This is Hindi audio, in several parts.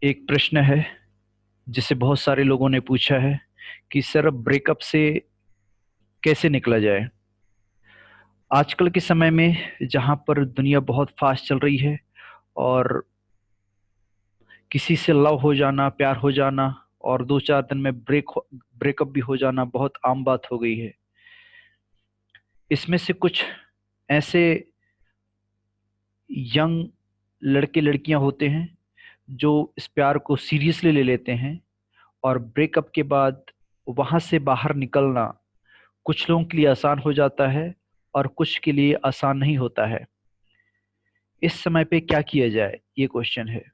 एक प्रश्न है जिसे बहुत सारे लोगों ने पूछा है कि सर अब ब्रेकअप से कैसे निकला जाए। आजकल के समय में जहां पर दुनिया बहुत फास्ट चल रही है और किसी से लव हो जाना, प्यार हो जाना और 2-4 दिन में ब्रेकअप भी हो जाना बहुत आम बात हो गई है। इसमें से कुछ ऐसे यंग लड़के लड़कियां होते हैं जो इस प्यार को सीरियसली ले लेते हैं और ब्रेकअप के बाद वहां से बाहर निकलना कुछ लोगों के लिए आसान हो जाता है और कुछ के लिए आसान नहीं होता है। इस समय पे क्या किया जाए, ये क्वेश्चन है।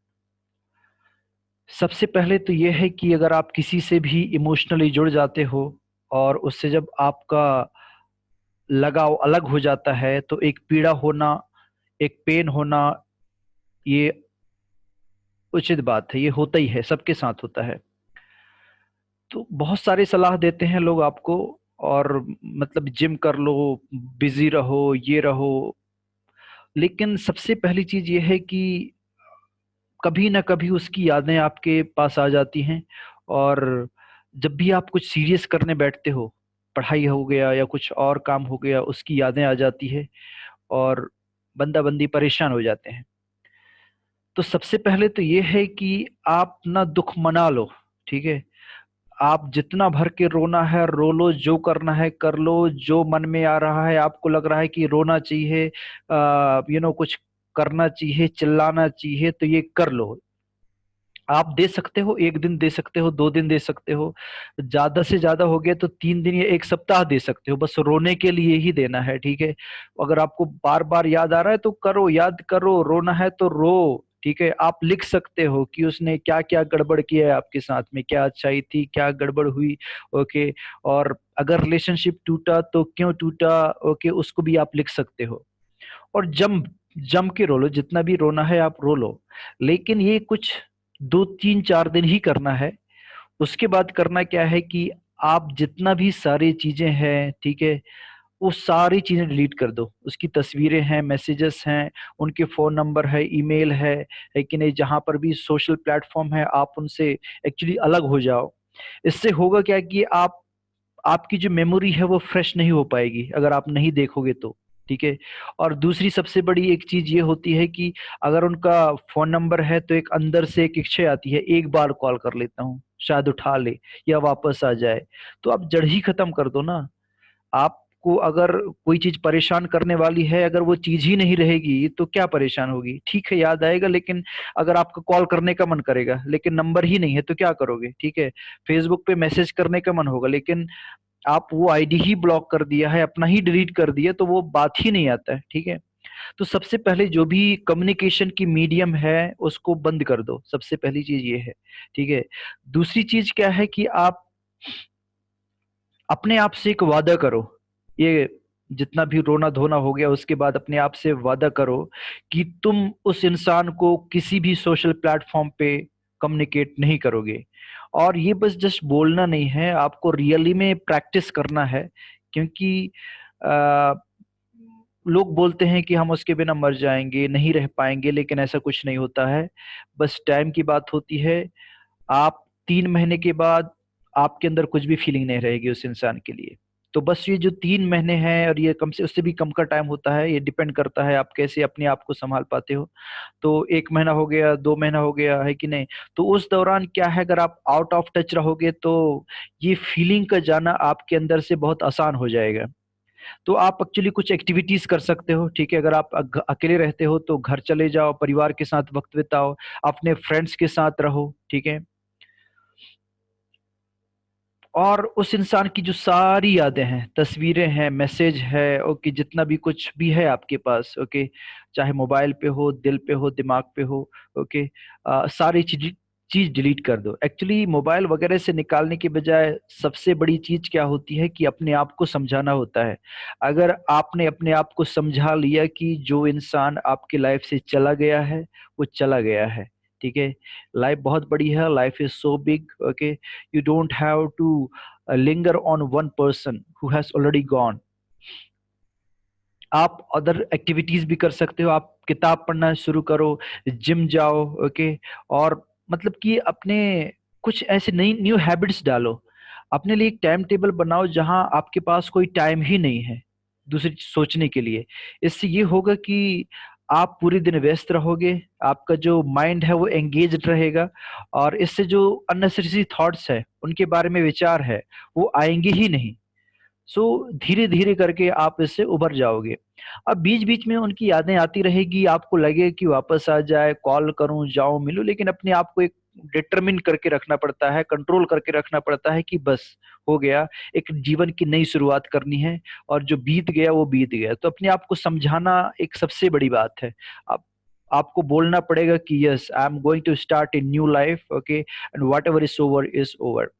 सबसे पहले तो ये है कि अगर आप किसी से भी इमोशनली जुड़ जाते हो और उससे जब आपका लगाव अलग हो जाता है तो एक पीड़ा होना, एक पेन होना, ये उचित बात है, ये होता ही है, सबके साथ होता है। तो बहुत सारे सलाह देते हैं लोग आपको, और मतलब जिम कर लो, बिजी रहो, ये रहो। लेकिन सबसे पहली चीज ये है कि कभी ना कभी उसकी यादें आपके पास आ जाती हैं। और जब भी आप कुछ सीरियस करने बैठते हो, पढ़ाई हो गया या कुछ और काम हो गया, उसकी यादें आ जाती है और बंदा बंदी परेशान हो जाते हैं। तो सबसे पहले तो ये है कि आप ना दुख मना लो, ठीक है। आप जितना भर के रोना है रो लो, जो करना है कर लो, जो मन में आ रहा है आपको लग रहा है कि रोना चाहिए, कुछ करना चाहिए, चिल्लाना चाहिए, तो ये कर लो। आप दे सकते हो, 1 दिन दे सकते हो, 2 दिन दे सकते हो, ज्यादा से ज्यादा हो गया तो 3 दिन या 1 सप्ताह दे सकते हो, बस रोने के लिए ही देना है, ठीक है। अगर आपको बार बार याद आ रहा है तो करो, याद करो, रोना है तो रो, ठीक है। आप लिख सकते हो कि उसने क्या क्या गड़बड़ किया है आपके साथ में, क्या अच्छाई थी, क्या गड़बड़ हुई, ओके। और अगर रिलेशनशिप टूटा तो क्यों टूटा, ओके, उसको भी आप लिख सकते हो। और जम जम के रो लो, जितना भी रोना है आप रो लो। लेकिन ये कुछ 2-3-4 दिन ही करना है। उसके बाद करना क्या है कि आप जितना भी सारी चीजें हैं, ठीक है, वो सारी चीजें डिलीट कर दो। उसकी तस्वीरें हैं, मैसेजेस हैं, उनके फोन नंबर है, ईमेल है कि नहीं, जहां पर भी सोशल प्लेटफॉर्म है आप उनसे एक्चुअली अलग हो जाओ। इससे होगा क्या कि आपकी जो मेमोरी है वो फ्रेश नहीं हो पाएगी अगर आप नहीं देखोगे तो, ठीक है। और दूसरी सबसे बड़ी एक चीज ये होती है कि अगर उनका फोन नंबर है तो एक अंदर से एक इच्छा आती है, एक बार कॉल कर लेता हूँ, शायद उठा ले या वापस आ जाए। तो आप जड़ ही खत्म कर दो ना। आपको अगर कोई चीज परेशान करने वाली है, अगर वो चीज ही नहीं रहेगी तो क्या परेशान होगी, ठीक है, याद आएगा, लेकिन अगर आपका कॉल करने का मन करेगा लेकिन नंबर ही नहीं है तो क्या करोगे, ठीक है। फेसबुक पे मैसेज करने का मन होगा लेकिन आप वो आईडी ही ब्लॉक कर दिया है, अपना ही डिलीट कर दिया, तो वो बात ही नहीं आता है, ठीक है। तो सबसे पहले जो भी कम्युनिकेशन की मीडियम है उसको बंद कर दो, सबसे पहली चीज ये है, ठीक है। दूसरी चीज क्या है कि आप अपने आप से एक वादा करो। ये जितना भी रोना धोना हो गया उसके बाद अपने आप से वादा करो कि तुम उस इंसान को किसी भी सोशल प्लेटफॉर्म पे कम्युनिकेट नहीं करोगे। और ये बस जस्ट बोलना नहीं है, आपको रियली में प्रैक्टिस करना है। क्योंकि आ, लोग बोलते हैं कि हम उसके बिना मर जाएंगे, नहीं रह पाएंगे, लेकिन ऐसा कुछ नहीं होता है। बस टाइम की बात होती है। आप 3 महीने के बाद आपके अंदर कुछ भी फीलिंग नहीं रहेगी उस इंसान के लिए। तो बस ये जो 3 महीने हैं, और ये कम से उससे भी कम का टाइम होता है, ये डिपेंड करता है आप कैसे अपने आप को संभाल पाते हो। तो 1 महीना हो गया, 2 महीना हो गया है कि नहीं, तो उस दौरान क्या है, अगर आप आउट ऑफ टच रहोगे तो ये फीलिंग का जाना आपके अंदर से बहुत आसान हो जाएगा। तो आप एक्चुअली कुछ एक्टिविटीज कर सकते हो, ठीक है। अगर आप अकेले रहते हो तो घर चले जाओ, परिवार के साथ वक्त बिताओ, अपने फ्रेंड्स के साथ रहो, ठीक है। और उस इंसान की जो सारी यादें हैं, तस्वीरें हैं, मैसेज है, ओके, जितना भी कुछ भी है आपके पास, ओके, चाहे मोबाइल पे हो, दिल पे हो, दिमाग पे हो, ओके, सारी चीज चीज डिलीट कर दो। एक्चुअली मोबाइल वगैरह से निकालने के बजाय सबसे बड़ी चीज क्या होती है कि अपने आप को समझाना होता है। अगर आपने अपने आप को समझा लिया कि जो इंसान आपकी लाइफ से चला गया है वो चला गया है, ठीक है। लाइफ बहुत बड़ी है, life is so big, okay. You don't have to linger on one person who has already gone. आप अदर एक्टिविटीज भी कर सकते हो, आप किताब पढ़ना शुरू करो, जिम जाओ, ओके। और मतलब कि अपने कुछ ऐसे नई न्यू हैबिट्स डालो। अपने लिए एक टाइम टेबल बनाओ जहां आपके पास कोई टाइम ही नहीं है दूसरी चीज सोचने के लिए। इससे ये होगा कि आप पूरे दिन व्यस्त रहोगे, आपका जो माइंड है वो एंगेज्ड रहेगा, और इससे जो अननेसेसरी थॉट्स है उनके बारे में विचार है वो आएंगे ही नहीं। सो धीरे धीरे करके आप इससे उभर जाओगे। अब बीच बीच में उनकी यादें आती रहेगी, आपको लगे कि वापस आ जाए, कॉल करूं, जाऊं, मिलूं, लेकिन अपने आप को एक डिटरमिन करके रखना पड़ता है, कंट्रोल करके रखना पड़ता है कि बस हो गया, एक जीवन की नई शुरुआत करनी है, और जो बीत गया वो बीत गया। तो अपने आप को समझाना एक सबसे बड़ी बात है। आप आपको बोलना पड़ेगा कि yes, I am going to start a new life, okay, and whatever is over is over.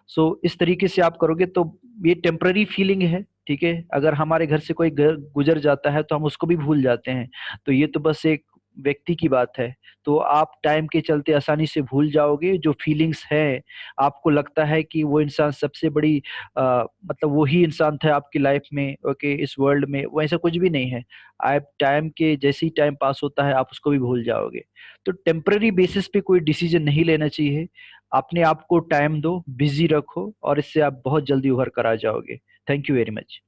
So इस तरीके से आप करोगे तो ये टेम्पररी फीलिंग है, ठीक है। अगर हमारे घर से कोई घर गुजर जाता है तो हम उसको भी भूल जाते हैं, तो ये तो बस एक व्यक्ति की बात है। तो आप टाइम के चलते आसानी से भूल जाओगे जो फीलिंग्स है। आपको लगता है कि वो इंसान सबसे बड़ी मतलब वो ही इंसान था आपकी लाइफ में, ओके, इस वर्ल्ड में, वो ऐसा कुछ भी नहीं है। आप टाइम के जैसे ही टाइम पास होता है आप उसको भी भूल जाओगे। तो टेम्पररी बेसिस पे कोई डिसीजन नहीं लेना चाहिए। अपने आप को टाइम दो, बिजी रखो, और इससे आप बहुत जल्दी उभर कर आ जाओगे। Thank you very much.